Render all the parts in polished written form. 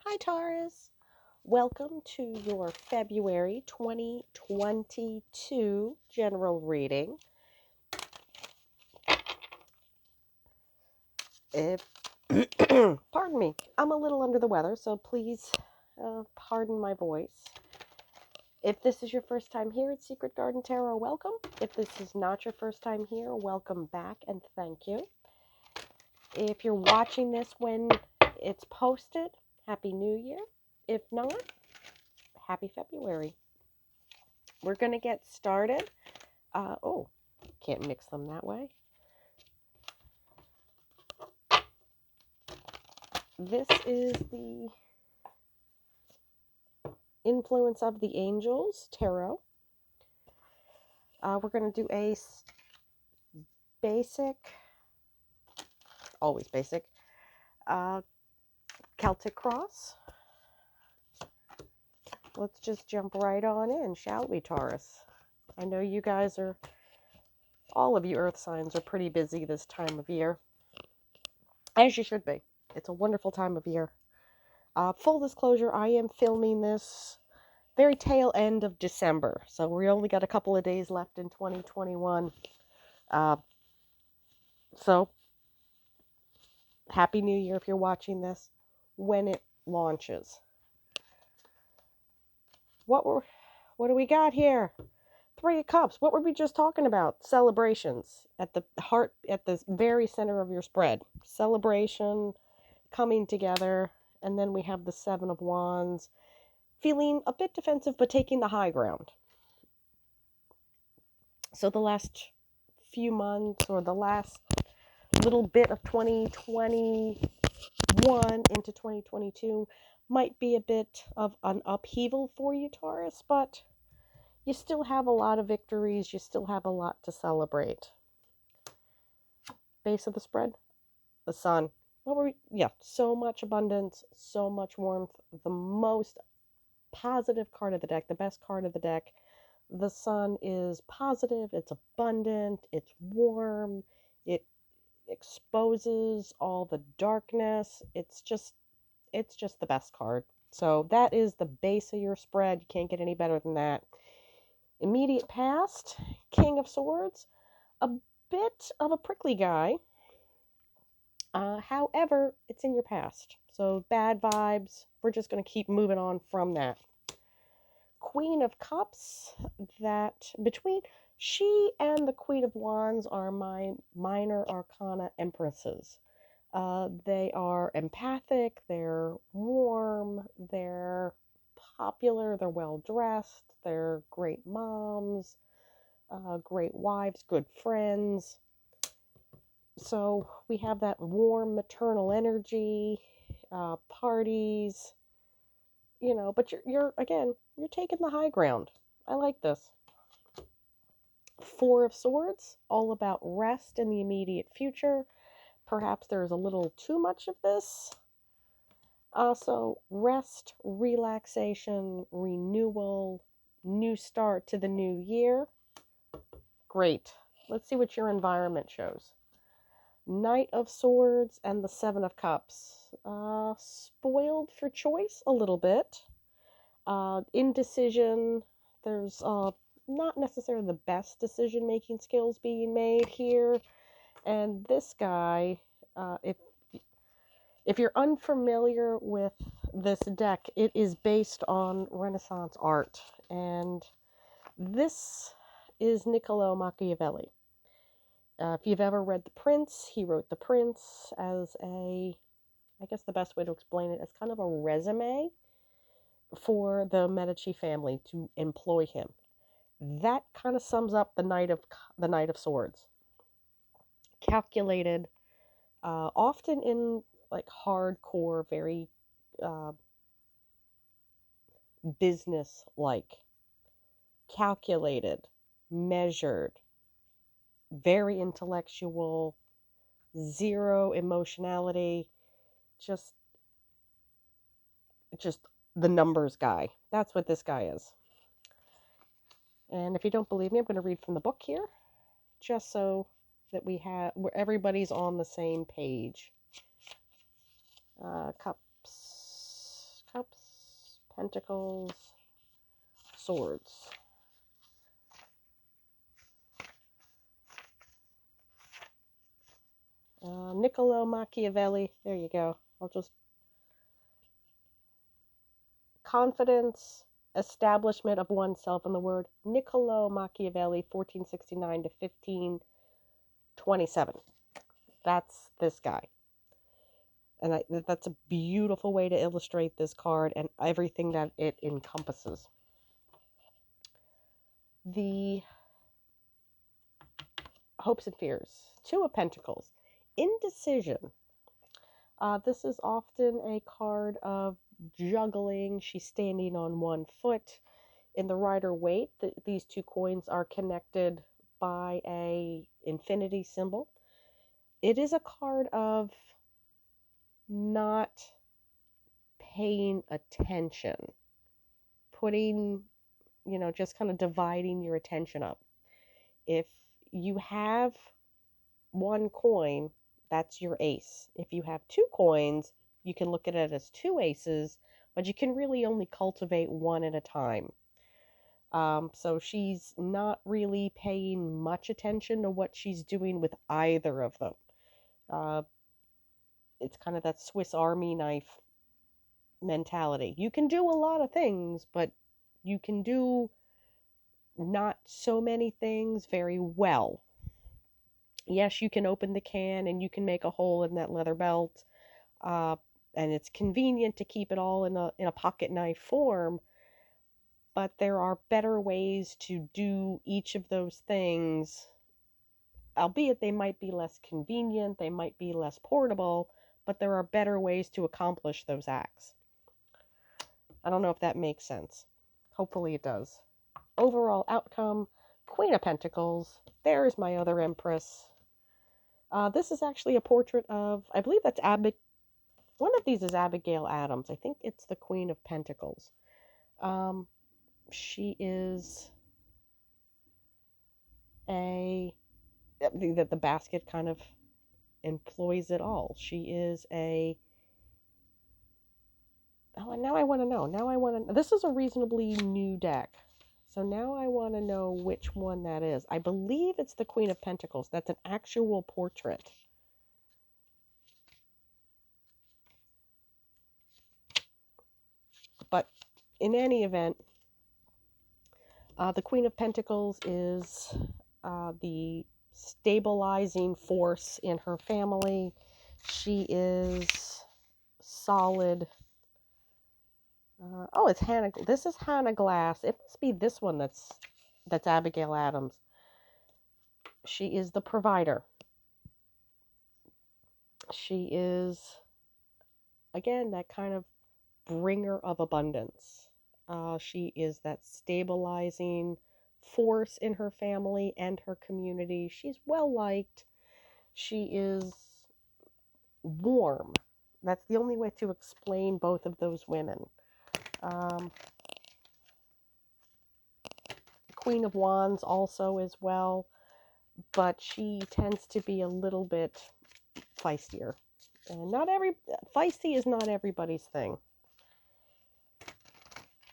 Hi Taurus, welcome to your February 2022 general reading. Pardon me, I'm a little under the weather, so please pardon my voice. If this is your first time here at Secret Garden Tarot, welcome. If this is not your first time here, welcome back and thank you. If you're watching this when it's posted, Happy New Year. If not, Happy February. We're going to get started. Can't mix them that way. This is the Influence of the Angels Tarot. We're going to do a basic, always basic, Celtic cross. Let's just jump right on in, shall we, Taurus? I know you guys are, all of you earth signs are pretty busy this time of year, as you should be. It's a wonderful time of year. Full disclosure, I am filming this very tail end of December, so we only got a couple of days left in 2021. So Happy New Year if you're watching this when it launches. What do we got here? Three of Cups. What were we just talking about? Celebrations at the heart, at the very center of your spread. Celebration, coming together, and then we have the Seven of Wands, feeling a bit defensive but taking the high ground. So the last few months, or the last little bit of 2021 into 2022 might be a bit of an upheaval for you, Taurus, but you still have a lot of victories. You still have a lot to celebrate. Base of the spread, the sun. What were we? Yeah, so much abundance, so much warmth. The most positive card of the deck, the best card of the deck. The sun is positive, it's abundant, it's warm, it exposes all the darkness. It's just the best card. So that is the base of your spread. You can't get any better than that. Immediate past, King of Swords, a bit of a prickly guy. However, it's in your past. So bad vibes. We're just going to keep moving on from that. Queen of Cups, that between she and the Queen of Wands are my minor arcana empresses. They are empathic, they're warm, they're popular, they're well dressed, they're great moms, great wives, good friends. So we have that warm maternal energy, parties, but you're taking the high ground. I like this. Four of Swords, all about rest in the immediate future. Perhaps there's a little too much of this. Also, rest, relaxation, renewal, new start to the new year. Great. Let's see what your environment shows. Knight of Swords and the Seven of Cups. Spoiled for choice a little bit. Indecision. There's not necessarily the best decision-making skills being made here. And this guy, if you're unfamiliar with this deck, it is based on Renaissance art. And this is Niccolo Machiavelli. If you've ever read The Prince, he wrote The Prince as I guess the best way to explain it is kind of a resume for the Medici family to employ him. That kind of sums up the Knight of Swords. Calculated, often in like hardcore, very business-like, calculated, measured, very intellectual, zero emotionality, just the numbers guy. That's what this guy is. And if you don't believe me, I'm going to read from the book here, just so that where everybody's on the same page. Pentacles, Swords. Niccolo Machiavelli. There you go. I'll just confidence, establishment of oneself in the word. Niccolo Machiavelli, 1469 to 1527. That's this guy. And that's a beautiful way to illustrate this card and everything that it encompasses. The hopes and fears. Two of Pentacles. Indecision. This is often a card of juggling. She's standing on one foot. In the Rider-Waite, these two coins are connected by a infinity symbol. It is a card of not paying attention, putting, just kind of dividing your attention up. If you have one coin, that's your ace. If you have two coins, you can look at it as two aces, but you can really only cultivate one at a time. So she's not really paying much attention to what she's doing with either of them. It's kind of that Swiss Army knife mentality. You can do a lot of things, but you can do not so many things very well. Yes, you can open the can and you can make a hole in that leather belt, and it's convenient to keep it all in a pocket knife form, but there are better ways to do each of those things, albeit they might be less convenient, they might be less portable, but there are better ways to accomplish those acts. I don't know if that makes sense. Hopefully it does. Overall outcome, Queen of Pentacles. There's my other Empress. This is actually a portrait of, I believe that's one of these is Abigail Adams. I think it's the Queen of Pentacles. She is the basket kind of employs it all. She is now I want to know. This is a reasonably new deck. So now I want to know which one that is. I believe it's the Queen of Pentacles. That's an actual portrait. But in any event, the Queen of Pentacles is the stabilizing force in her family. She is solid. It's Hannah. This is Hannah Glass. It must be this one that's Abigail Adams. She is the provider. She is, again, that kind of bringer of abundance. She is that stabilizing force in her family and her community. She's well liked. She is warm. That's the only way to explain both of those women. Queen of Wands also as well, but she tends to be a little bit feistier. And feisty is not everybody's thing.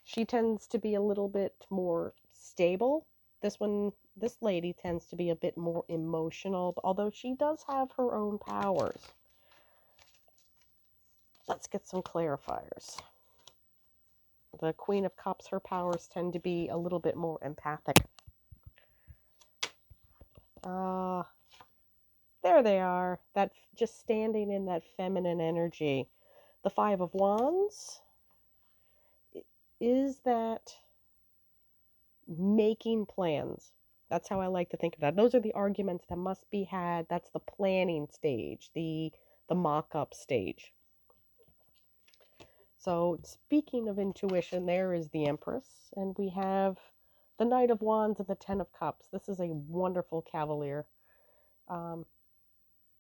She tends to be a little bit more stable. This lady tends to be a bit more emotional, although she does have her own powers. Let's get some clarifiers. The Queen of Cups, her powers tend to be a little bit more empathic. There they are. That just standing in that feminine energy. The Five of Wands is that making plans. That's how I like to think of that. Those are the arguments that must be had. That's the planning stage, the mock-up stage. So speaking of intuition, there is the Empress, and we have the Knight of Wands and the Ten of Cups. This is a wonderful cavalier.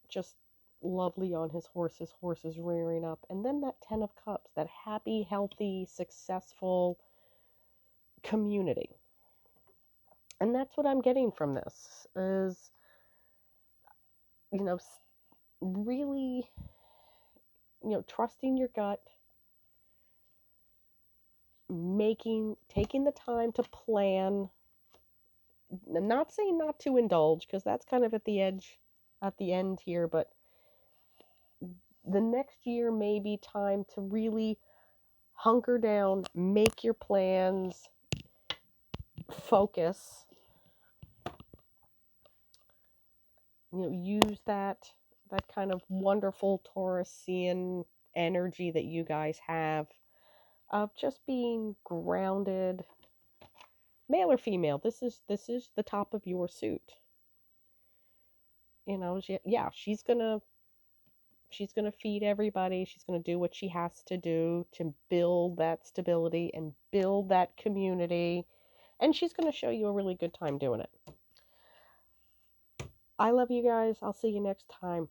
Just lovely on his horse. His horse is rearing up. And then that Ten of Cups, that happy, healthy, successful community. And that's what I'm getting from this is, really, trusting your gut, taking the time to plan. I'm not saying not to indulge, because that's kind of at the edge, at the end here, but the next year may be time to really hunker down, make your plans, focus, use that kind of wonderful Taurusian energy that you guys have of just being grounded, male or female. This is the top of your suit. Yeah, she's gonna feed everybody. She's gonna do what she has to do to build that stability and build that community, and she's gonna show you a really good time doing it. I love you guys. I'll see you next time.